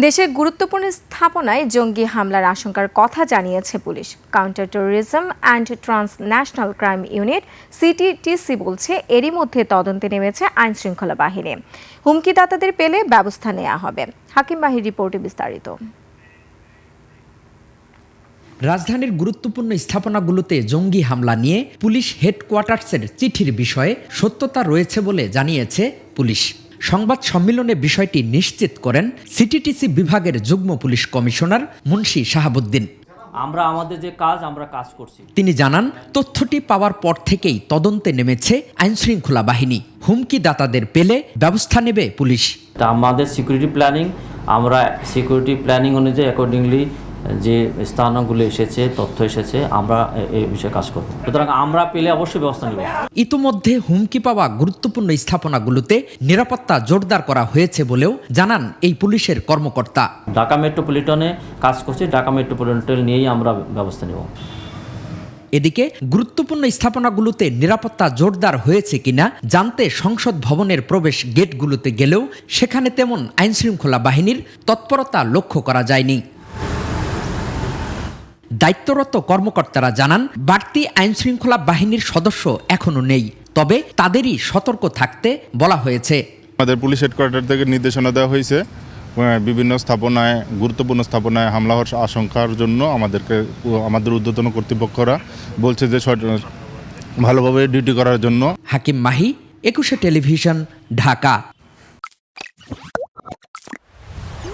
দেশের গুরুত্বপূর্ণ স্থাপনায় জঙ্গি হামলার আশঙ্কার কথা জানিয়েছে police. Counter terrorism and transnational crime unit CTTC বলছে, এরই মধ্যে তদন্তে নেমেছে আইনশৃঙ্খলা বাহিনী। হুমকিদাতাদের পেলে ব্যবস্থা নেওয়া হবে। হাকিম মাহির রিপোর্টে বিস্তারিত। রাজধানীর গুরুত্বপূর্ণ স্থাপনাগুলোতে জঙ্গি হামলা নিয়ে পুলিশ হেডকোয়ার্টার্সের চিঠির বিষয়ে সত্যতা রয়েছে বলে জানিয়েছে পুলিশ। সংবাদ সম্মেলনে বিষয়টি নিশ্চিত করেন সিটিটিসি বিভাগের যুগ্ম পুলিশ কমিশনার মুন্সি শাহাবুদ্দিন। আমরা আমাদের যে আমরা কাজ করছি। তিনি জানান, তথ্যটি পাওয়ার পর থেকেই তদন্তে নেমেছে আইনশৃঙ্খলা বাহিনী। হুমকিদাতাদের পেলে ব্যবস্থা নেবে পুলিশ। তা আমাদের আমরা সিকিউরিটি প্ল্যানিং অনুযায়ী অ্যাকর্ডিংলি যে স্থানগুলো এসেছে, তথ্য এসেছে, আমরা এই বিষয়ে কাজ করব। সুতরাং আমরা পেলে অবশ্যই ব্যবস্থা নেব। ইতোমধ্যে হুমকি পাওয়া গুরুত্বপূর্ণ স্থাপনাগুলোতে নিরাপত্তা জোরদার করা হয়েছে বলেও জানান এই পুলিশের কর্মকর্তা। ঢাকা মেট্রোপলিটনে কাজ করছি, ঢাকা মেট্রোপলিটন নিয়েই আমরা ব্যবস্থা নেব। এদিকে গুরুত্বপূর্ণ স্থাপনাগুলোতে নিরাপত্তা জোরদার হয়েছে কিনা জানতে সংসদ ভবনের প্রবেশ গেটগুলোতে গেলেও সেখানে তেমন আইনশৃঙ্খলা বাহিনীর তৎপরতা লক্ষ্য করা যায়নি। দায়িত্বরত কর্মকর্তারা জানান, বাড়তি আইনশৃঙ্খলা বাহিনীর সদস্য এখনো নেই, তবে তাদেরই সতর্ক থাকতে বলা হয়েছে। আমাদের পুলিশ হেডকোয়ার্টার থেকে নির্দেশনা দেওয়া হয়েছে, বিভিন্ন স্থাপনায়, গুরুত্বপূর্ণ স্থাপনায় হামলা হওয়ার আশঙ্কার জন্য আমাদের ঊর্ধ্বতন কর্তৃপক্ষরা বলছে যে ভালোভাবে ডিউটি করার জন্য। হাকিম মাহি, 21 টেলিভিশন, ঢাকা।